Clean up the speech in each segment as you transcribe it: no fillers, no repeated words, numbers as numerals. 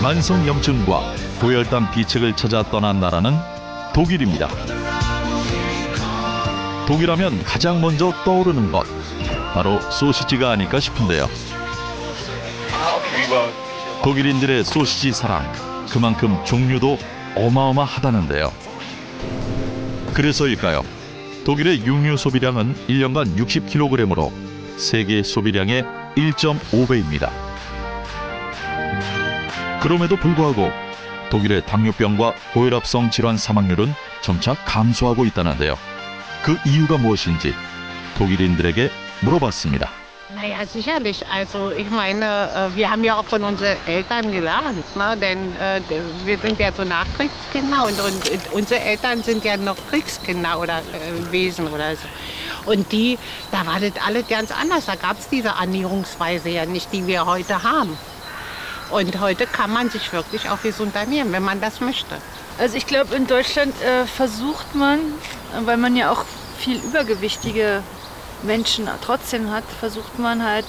만성염증과 고혈당 비책을 찾아 떠난 나라는 독일입니다. 독일하면 가장 먼저 떠오르는 것, 바로 소시지가 아닐까 싶은데요. 독일인들의 소시지 사랑, 그만큼 종류도 어마어마하다는데요. 그래서일까요? 독일의 육류 소비량은 1년간 60kg으로 세계 소비량의 1.5배입니다. 그럼에도 불구하고 독일의 당뇨병과 고혈압성 질환 사망률은 점차 감소하고 있다는데요. 그 이유가 무엇인지 독일인들에게 물어봤습니다. Naja, sicherlich. Also ich meine, wir haben ja auch von unseren Eltern gelernt, ne? Denn wir sind ja so Nachkriegskinder und unsere Eltern sind ja noch Kriegskinder oder gewesen oder so. Und da war das alles ganz anders. Da gab es diese Ernährungsweise ja nicht, die wir heute haben. Und heute kann man sich wirklich auch gesund ernähren, wenn man das möchte. Also ich glaube, in Deutschland versucht man, weil man ja auch viel übergewichtige Menschen trotzdem hat, versucht man halt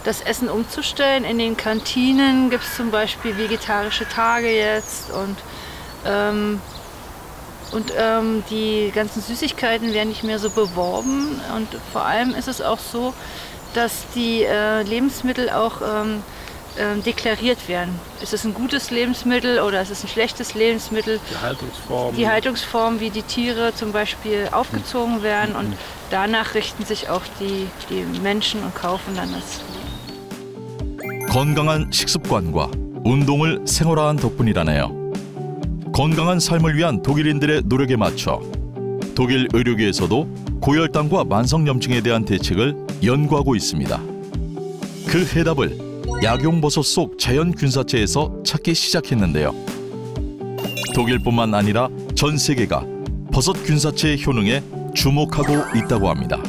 das Essen umzustellen. In den Kantinen gibt es zum Beispiel vegetarische Tage jetzt und die ganzen Süßigkeiten werden nicht mehr so beworben. Und vor allem ist es auch so, dass die Lebensmittel auch deklariert werden. Ist es ein gutes Lebensmittel oder ist es ein schlechtes Lebensmittel? Die Haltungsform, wie die Tiere zum Beispiel aufgezogen werden und danach richten sich auch die Menschen und kaufen dann das. 건강한 식습관과 운동을 생활화한 덕분이라네요. 건강한 삶을 위한 독일인들의 노력에 맞춰 독일 의료계에서도 고혈당과 만성염증에 대한 대책을 연구하고 있습니다. 그 해답을 약용버섯 속 자연균사체에서 찾기 시작했는데요. 독일뿐만 아니라 전 세계가 버섯 균사체의 효능에 주목하고 있다고 합니다.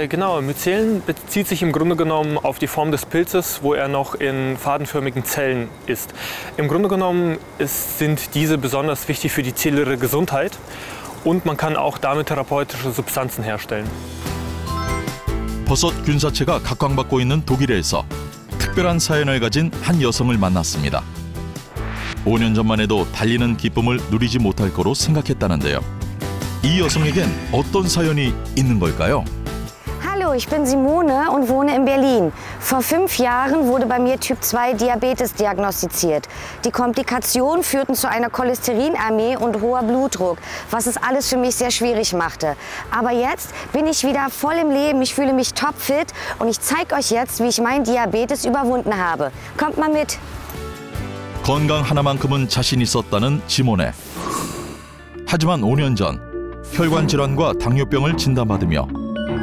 Genau, Mycelen bezieht sich im Grunde genommen auf die Form des Pilzes, wo er noch in fadenförmigen Zellen ist. Im Grunde genommen sind diese besonders wichtig für die zelluläre Gesundheit und man kann auch damit therapeutische Substanzen herstellen. 버섯 균사체가 각광받고 있는 독일에서 특별한 사연을 가진 한 여성을 만났습니다. 5년 전만 해도 달리는 기쁨을 누리지 못할 거로 생각했다는데요. 이 여성에겐 어떤 사연이 있는 걸까요? Hallo, ich bin Simone und wohne in Berlin. Vor 5 Jahren wurde bei mir Typ 2 Diabetes diagnostiziert. Die Komplikationen führten zu einer Cholesterinarmee und hoher Blutdruck, was es alles für mich sehr schwierig machte. Aber jetzt bin ich wieder voll im Leben, ich fühle mich topfit und ich zeige euch jetzt, wie ich meinen Diabetes überwunden habe. Kommt mal mit! 건강 하나만큼은 자신 있었다는 지모네. 하지만 5년 전 혈관 질환과 당뇨병을 진단받으며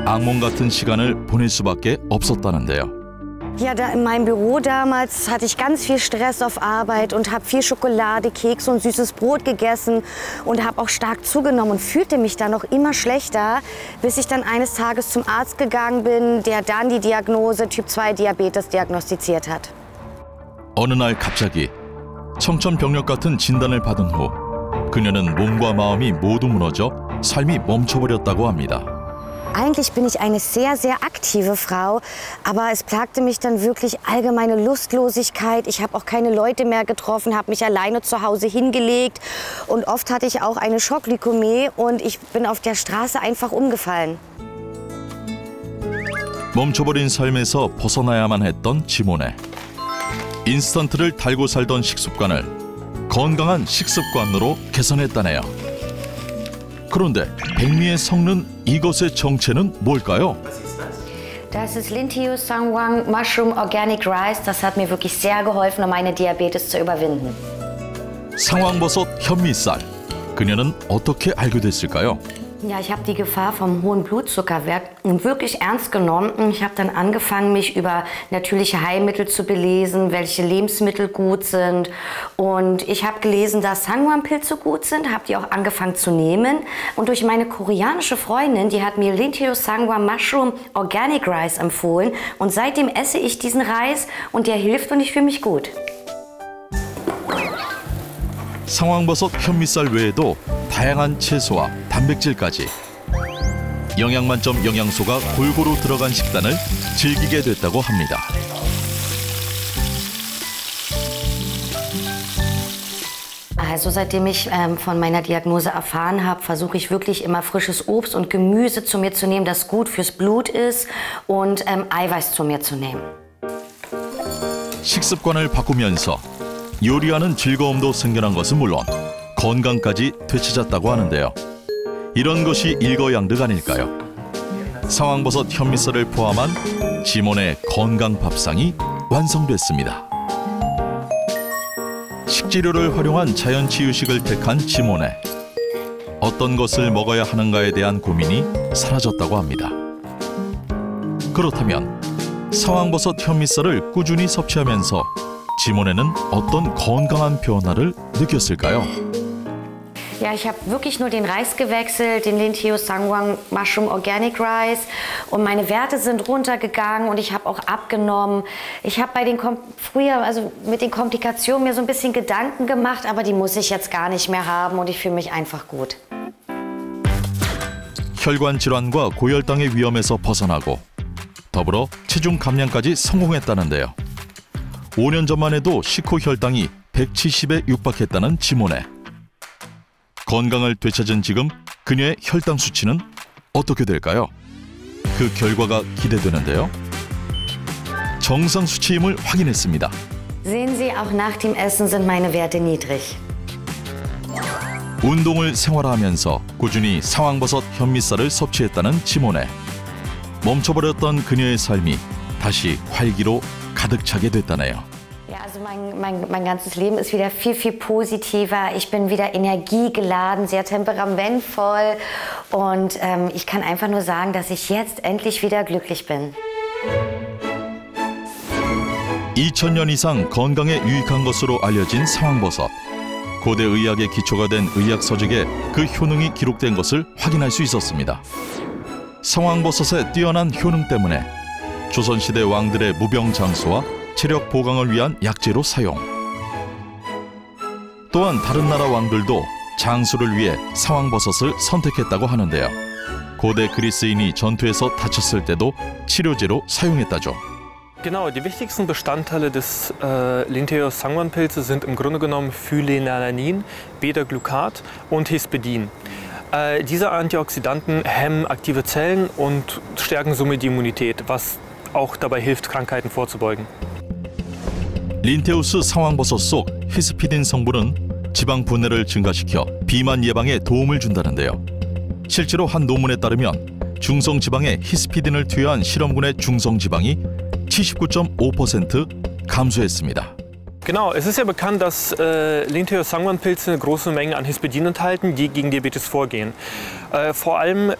악몽 같은 시간을 보낼 수밖에 없었다는데요. Ja, in meinem Büro damals hatte ich ganz viel Stress auf Arbeit und habe viel Schokolade, Kekse und süßes Brot gegessen und habe auch stark zugenommen und fühlte mich dann noch immer schlechter, bis ich dann eines Tages zum Arzt gegangen bin, der dann die Diagnose Typ 2 Diabetes diagnostiziert hat. 어느 날 갑자기 청천벽력 같은 진단을 받은 후 그녀는 몸과 마음이 모두 무너져 삶이 멈춰버렸다고 합니다. Eigentlich bin ich eine sehr, sehr aktive Frau, aber es plagte mich dann wirklich allgemeine Lustlosigkeit. Ich habe auch keine Leute mehr getroffen, habe mich alleine zu Hause hingelegt und oft hatte ich auch eine Schockglykämie und ich bin auf der Straße einfach umgefallen. 멈춰버린 삶에서 벗어나야만 했던 지모네. 인스턴트를 달고 살던 식습관을 건강한 식습관으로 개선했다네요. 그런데 백미에 섞는 이것의 정체는 뭘까요? Das ist Lintius Sangwang Mushroom Organic Rice. Das hat mir wirklich sehr geholfen, um meine Diabetes zu überwinden. 상황버섯 현미쌀. 그녀는 어떻게 알게 됐을까요? Ja, ich habe die Gefahr vom hohen Blutzuckerwert wirklich ernst genommen. Ich habe dann angefangen, mich über natürliche Heilmittel zu belesen, welche Lebensmittel gut sind. Und ich habe gelesen, dass Sangwang-Pilze gut sind, habe die auch angefangen zu nehmen. Und durch meine koreanische Freundin, die hat mir Lintius Sangwang Mushroom Organic Rice empfohlen. Und seitdem esse ich diesen Reis und der hilft und ich fühle mich gut. 상황버섯 현미쌀 외에도 다양한 채소와 단백질까지 영양 만점 영양소가 골고루 들어간 식단을 즐기게 됐다고 합니다. also seitdem ich von meiner Diagnose erfahren habe, versuche ich wirklich immer frisches Obst und Gemüse zu mir zu nehmen, das gut fürs Blut ist und Eiweiß zu mir zu nehmen. 식습관을 바꾸면서 요리하는 즐거움도 생겨난 것은 물론 건강까지 되찾았다고 하는데요. 이런 것이 일거양득 아닐까요? 상황버섯 현미쌀을 포함한 지몬의 건강 밥상이 완성됐습니다. 식재료를 활용한 자연치유식을 택한 지몬에 어떤 것을 먹어야 하는가에 대한 고민이 사라졌다고 합니다. 그렇다면 상황버섯 현미쌀을 꾸준히 섭취하면서 지몬에는 어떤 건강한 변화를 느꼈을까요? Ja, ich habe wirklich nur den Reis gewechselt, den Linteus Sangwang Mushroom Organic Rice, und meine Werte sind runtergegangen und ich habe auch abgenommen. Ich habe früher, also mit den Komplikationen mir so ein bisschen Gedanken gemacht, aber die muss ich jetzt gar nicht mehr haben und ich fühle mich einfach gut. 혈관 질환과 고혈당의 위험에서 벗어나고 더불어 체중 감량까지 성공했다는데요. 5년 전만 해도 식후 혈당이 170에 육박했다는 지몬에. 건강을 되찾은 지금 그녀의 혈당 수치는 어떻게 될까요? 그 결과가 기대되는데요. 정상 수치임을 확인했습니다. Sehen Sie, auch nach dem Essen sind meine Werte niedrig. 운동을 생활화하면서 꾸준히 상황버섯 현미쌀을 섭취했다는 지몬에. 멈춰버렸던 그녀의 삶이 다시 활기로 가득 차게 됐다네요. Ja, also mein ganzes Leben ist wieder viel positiver. Ich bin wieder energiegeladen, sehr temperamentvoll. Und ich kann einfach nur sagen, dass ich jetzt endlich wieder glücklich bin. 2000년 이상 건강에 유익한 것으로 알려진 상황버섯. 고대 의학의 기초가 된 의학 서적에 그 효능이 기록된 것을 확인할 수 있었습니다. 상황버섯의 뛰어난 효능 때문에 조선시대 왕들의 무병장수와 체력 보강을 위한 약재로 사용. 또한 다른 나라 왕들도 장수를 위해 상황버섯을 선택했다고 하는데요. 고대 그리스인이 전투에서 다쳤을 때도 치료제로 사용했다죠. Genau, die wichtigsten Bestandteile des Linteus Sangwon-Pilzes sind im Grunde genommen Phylenalanin, Beta-Glucat und Hispidin. Diese Antioxidanten hemmen aktive Zellen und stärken somit die Immunität, was auch dabei hilft, Krankheiten vorzubeugen. 린테우스 상황버섯 속 히스피딘 성분은 지방 분해를 증가시켜 비만 예방에 도움을 준다는데요. 실제로 한 논문에 따르면 중성지방에 히스피딘을 투여한 실험군의 중성지방이 79.5% 감소했습니다. Genau, es ist ja bekannt, dass Linteus Sangwon-Pilze große Mengen an Hispidin enthalten, die gegen Diabetes vorgehen. Vor allem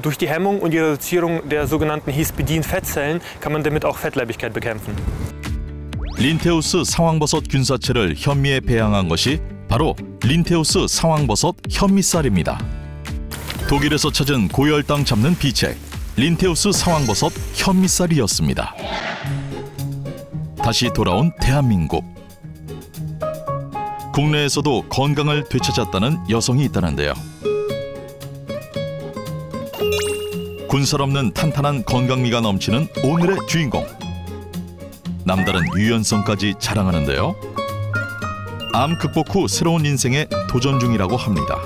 durch die Hemmung und die Reduzierung der sogenannten Hispidin-Fettzellen kann man damit auch Fettleibigkeit bekämpfen. 린테우스 상황버섯 균사체를 현미에 배양한 것이 바로 린테우스 상황버섯 현미쌀입니다. 독일에서 찾은 고혈당 잡는 비책, 린테우스 상황버섯 현미쌀이었습니다. 다시 돌아온 대한민국. 국내에서도 건강을 되찾았다는 여성이 있다는데요. 군살 없는 탄탄한 건강미가 넘치는 오늘의 주인공. 남다른 유연성까지 자랑하는데요. 암 극복 후 새로운 인생에 도전 중이라고 합니다.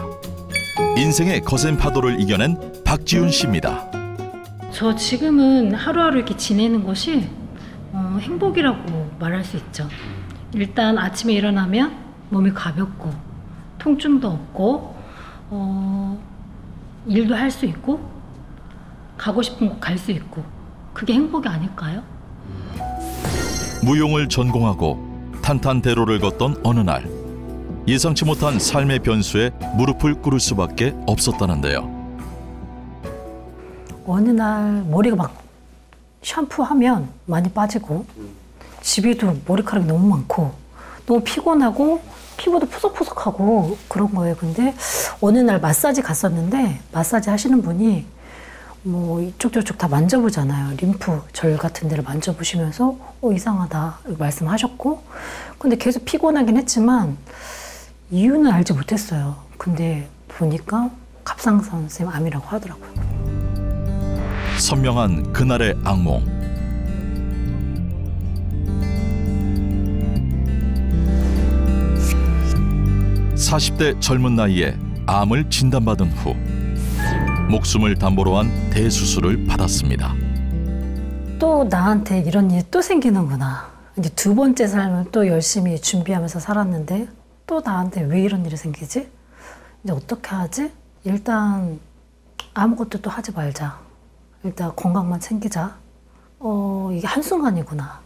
인생의 거센 파도를 이겨낸 박지훈 씨입니다. 저 지금은 하루하루 이렇게 지내는 것이 행복이라고 말할 수 있죠. 일단 아침에 일어나면 몸이 가볍고 통증도 없고 일도 할 수 있고 가고 싶은 곳 갈 수 있고 그게 행복이 아닐까요? 무용을 전공하고 탄탄대로를 걷던 어느 날 예상치 못한 삶의 변수에 무릎을 꿇을 수밖에 없었다는데요. 어느 날 머리가 막 샴푸하면 많이 빠지고 집에도 머리카락이 너무 많고 너무 피곤하고 피부도 푸석푸석하고 그런 거예요. 근데 어느 날 마사지 갔었는데 마사지 하시는 분이 뭐 이쪽 저쪽 다 만져보잖아요. 림프 절 같은 데를 만져보시면서 이상하다 말씀하셨고 근데 계속 피곤하긴 했지만 이유는 알지 못했어요. 근데 보니까 갑상선 쌤 암이라고 하더라고요. 선명한 그날의 악몽. 40대 젊은 나이에 암을 진단받은 후 목숨을 담보로 한 대수술을 받았습니다. 또 나한테 이런 일이 또 생기는구나. 이제 두 번째 삶을 또 열심히 준비하면서 살았는데 또 나한테 왜 이런 일이 생기지? 이제 어떻게 하지? 일단 아무것도 또 하지 말자. 일단 건강만 챙기자. 이게 한순간이구나.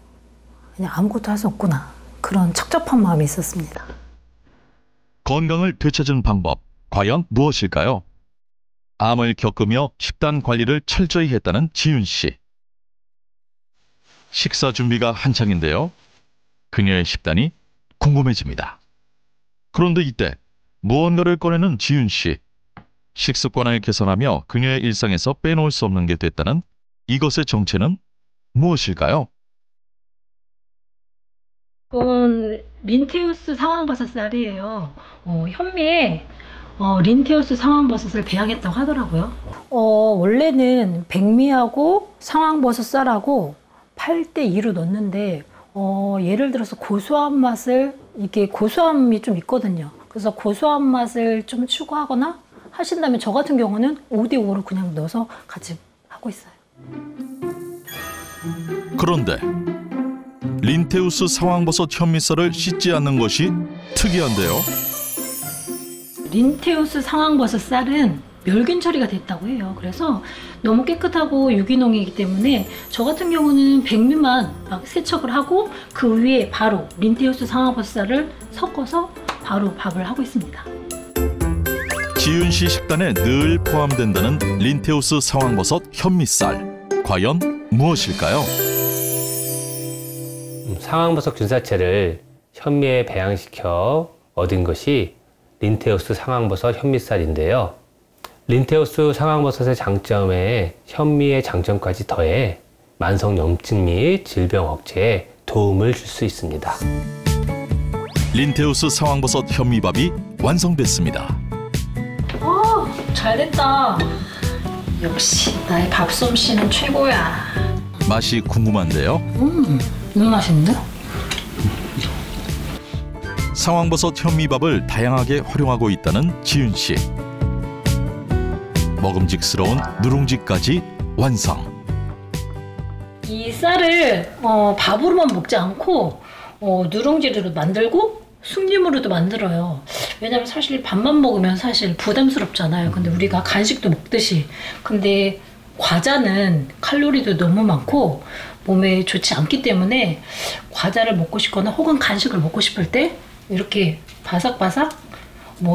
그냥 아무것도 할 수 없구나. 그런 착잡한 마음이 있었습니다. 건강을 되찾은 방법, 과연 무엇일까요? 암을 겪으며 식단 관리를 철저히 했다는 지윤 씨. 식사 준비가 한창인데요. 그녀의 식단이 궁금해집니다. 그런데 이때 무언가를 꺼내는 지윤 씨. 식습관을 개선하며 그녀의 일상에서 빼놓을 수 없는 게 됐다는 이것의 정체는 무엇일까요? 이건 린테우스 상황버섯쌀이에요. 현미에 린테우스 상황버섯을 배양했다고 하더라고요. 원래는 백미하고 상황버섯쌀하고 8대2로 넣는데 예를 들어서 고소한 맛을 이게 고소함이 좀 있거든요. 그래서 고소한 맛을 좀 추구하거나 하신다면 저 같은 경우는 5대5로 그냥 넣어서 같이 하고 있어요. 그런데 린테우스 상황버섯 현미쌀을 씻지 않는 것이 특이한데요. 린테우스 상황버섯 쌀은 멸균 처리가 됐다고 해요. 그래서 너무 깨끗하고 유기농이기 때문에 저 같은 경우는 백미만 막 세척을 하고 그 위에 바로 린테우스 상황버섯 쌀을 섞어서 바로 밥을 하고 있습니다. 지윤 씨 식단에 늘 포함된다는 린테우스 상황버섯 현미쌀. 과연 무엇일까요? 상황버섯 균사체를 현미에 배양시켜 얻은 것이 린테우스 상황버섯 현미쌀인데요. 린테우스 상황버섯의 장점에 현미의 장점까지 더해 만성 염증 및 질병 억제에 도움을 줄 수 있습니다. 린테우스 상황버섯 현미밥이 완성됐습니다. 잘 됐다. 역시 나의 밥솜씨는 최고야. 맛이 궁금한데요. 너무 맛있는데? 상황버섯 현미밥을 다양하게 활용하고 있다는 지윤 씨. 먹음직스러운 누룽지까지 완성. 이 쌀을 밥으로만 먹지 않고 누룽지로 만들고 숭늉으로도 만들어요. 왜냐면 사실 밥만 먹으면 사실 부담스럽잖아요. 근데 우리가 간식도 먹듯이. 근데 과자는 칼로리도 너무 많고 몸에 좋지 않기 때문에 과자를 먹고 싶거나 혹은 간식을 먹고 싶을 때 이렇게 바삭바삭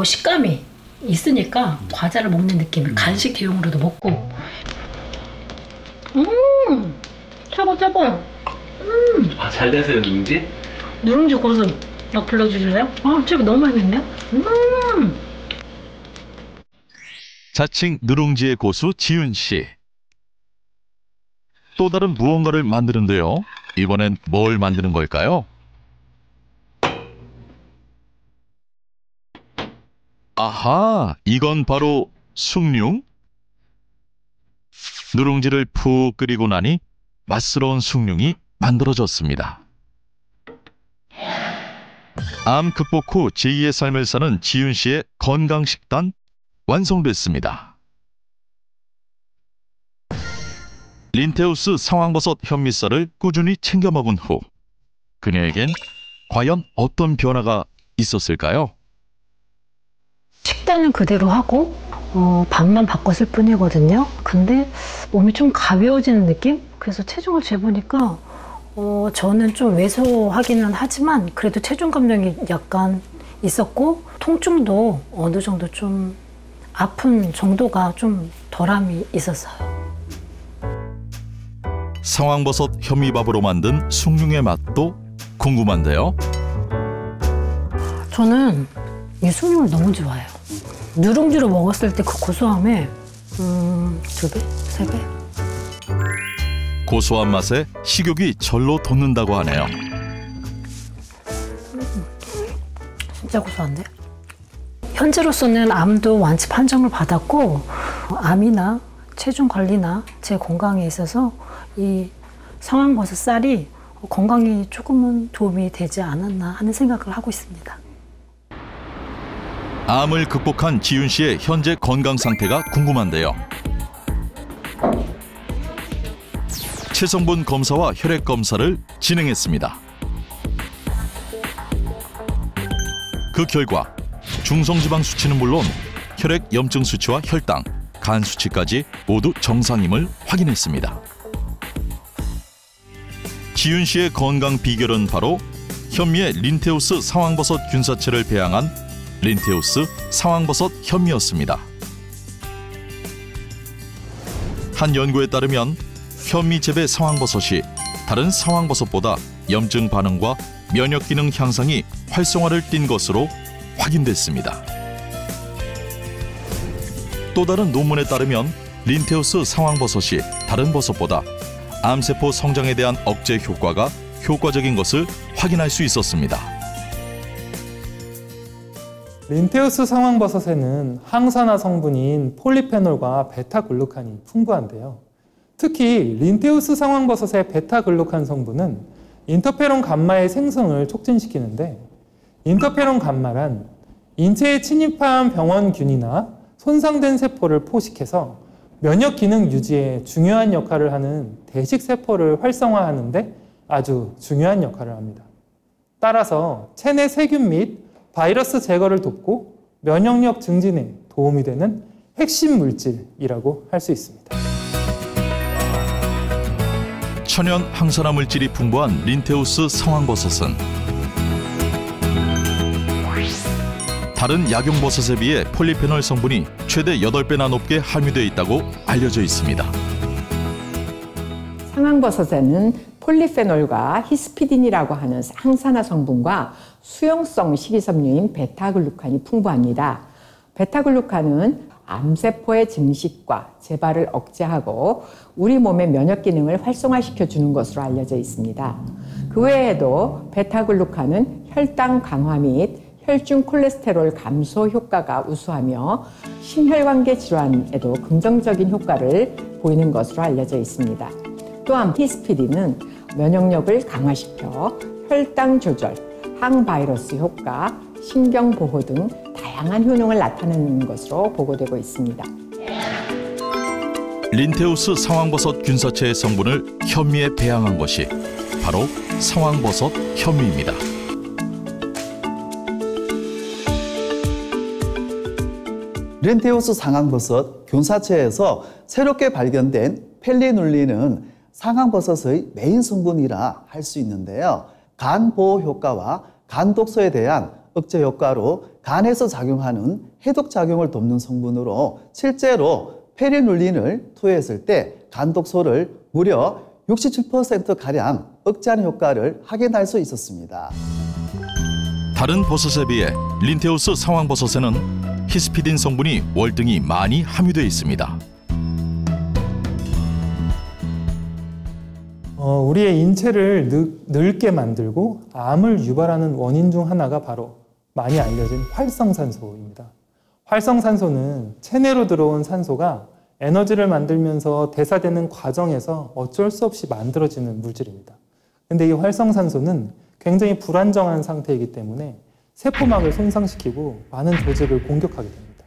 식감이 있으니까 과자를 먹는 느낌, 간식 대용으로도 먹고. 차고. 잘 되세요, 누룽지? 누룽지 고수 막 불러주실래요? 저거 너무 맛있는데요? 자칭 누룽지의 고수 지윤 씨. 또 다른 무언가를 만드는데요. 이번엔 뭘 만드는 걸까요? 아하, 이건 바로 숭늉? 누룽지를 푹 끓이고 나니 맛스러운 숭늉이 만들어졌습니다. 암 극복 후 제2의 삶을 사는 지윤 씨의 건강식단 완성됐습니다. 린테우스 상황버섯 현미쌀을 꾸준히 챙겨 먹은 후 그녀에겐 과연 어떤 변화가 있었을까요? 식단은 그대로 하고 밥만 바꿨을 뿐이거든요. 근데 몸이 좀 가벼워지는 느낌? 그래서 체중을 재보니까 저는 좀 왜소하기는 하지만 그래도 체중 감량이 약간 있었고 통증도 어느 정도 좀 아픈 정도가 좀 덜함이 있었어요. 상황버섯 현미밥으로 만든 숭늉의 맛도 궁금한데요. 저는 이 숭늉을 너무 좋아해요. 누룽지로 먹었을 때 그 고소함에 2배? 3배? 고소한 맛에 식욕이 절로 돋는다고 하네요. 진짜 고소한데? 현재로서는 암도 완치 판정을 받았고 암이나 체중 관리나 제 건강에 있어서 이 상황버섯 쌀이 건강에 조금은 도움이 되지 않았나 하는 생각을 하고 있습니다. 암을 극복한 지윤 씨의 현재 건강 상태가 궁금한데요. 체성분 검사와 혈액 검사를 진행했습니다. 그 결과 중성지방 수치는 물론 혈액 염증 수치와 혈당, 간 수치까지 모두 정상임을 확인했습니다. 지윤 씨의 건강 비결은 바로 현미에 린테우스 상황버섯 균사체를 배양한 린테우스 상황버섯 현미였습니다. 한 연구에 따르면 현미 재배 상황버섯이 다른 상황버섯보다 염증 반응과 면역 기능 향상이 활성화를 띈 것으로 확인됐습니다. 또 다른 논문에 따르면 린테우스 상황버섯이 다른 버섯보다 암세포 성장에 대한 억제 효과가 효과적인 것을 확인할 수 있었습니다. 린테우스 상황버섯에는 항산화 성분인 폴리페놀과 베타글루칸이 풍부한데요. 특히 린테우스 상황버섯의 베타글루칸 성분은 인터페론 감마의 생성을 촉진시키는데, 인터페론 감마란 인체에 침입한 병원균이나 손상된 세포를 포식해서 면역 기능 유지에 중요한 역할을 하는 대식세포를 활성화하는 데 아주 중요한 역할을 합니다. 따라서 체내 세균 및 바이러스 제거를 돕고 면역력 증진에 도움이 되는 핵심 물질이라고 할 수 있습니다. 천연 항산화 물질이 풍부한 린테우스 상황버섯은 다른 약용버섯에 비해 폴리페놀 성분이 최대 8배나 높게 함유되어 있다고 알려져 있습니다. 상황버섯에는 폴리페놀과 히스피딘이라고 하는 항산화 성분과 수용성 식이섬유인 베타글루칸이 풍부합니다. 베타글루칸은 암세포의 증식과 재발을 억제하고 우리 몸의 면역 기능을 활성화시켜 주는 것으로 알려져 있습니다. 그 외에도 베타글루칸은 혈당 강화 및 혈중 콜레스테롤 감소 효과가 우수하며 심혈관계 질환에도 긍정적인 효과를 보이는 것으로 알려져 있습니다. 또한 히스피딘은 면역력을 강화시켜 혈당 조절, 항바이러스 효과, 신경 보호 등 다양한 효능을 나타내는 것으로 보고되고 있습니다. 린테우스 상황버섯 균사체의 성분을 현미에 배양한 것이 바로 상황버섯 현미입니다. 린테우스 상황버섯 균사체에서 새롭게 발견된 펠리눌린은 상황버섯의 메인 성분이라 할 수 있는데요. 간 보호 효과와 간 독소에 대한 억제 효과로 간에서 작용하는 해독 작용을 돕는 성분으로 실제로 펠리눌린을 투여했을 때 간 독소를 무려 67%가량 억제하는 효과를 확인할 수 있었습니다. 다른 버섯에 비해 린테우스 상황버섯에는 히스피딘 성분이 월등히 많이 함유되어 있습니다. 우리의 인체를 늙게 만들고 암을 유발하는 원인 중 하나가 바로 많이 알려진 활성산소입니다. 활성산소는 체내로 들어온 산소가 에너지를 만들면서 대사되는 과정에서 어쩔 수 없이 만들어지는 물질입니다. 근데 이 활성산소는 굉장히 불안정한 상태이기 때문에 세포막을 손상시키고 많은 조직을 공격하게 됩니다.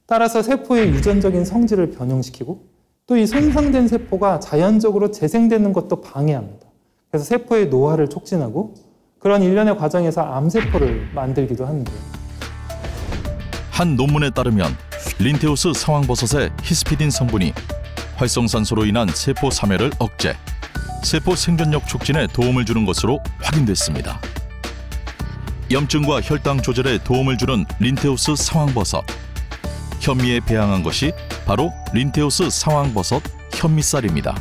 따라서 세포의 유전적인 성질을 변형시키고 또 이 손상된 세포가 자연적으로 재생되는 것도 방해합니다. 그래서 세포의 노화를 촉진하고 그런 일련의 과정에서 암세포를 만들기도 하는데요. 한 논문에 따르면 린테우스 상황버섯의 히스피딘 성분이 활성산소로 인한 세포 사멸을 억제, 세포 생존력 촉진에 도움을 주는 것으로 확인됐습니다. 염증과 혈당 조절에 도움을 주는 린테우스 상황버섯. 현미에 배양한 것이 바로 린테우스 상황버섯 현미쌀입니다.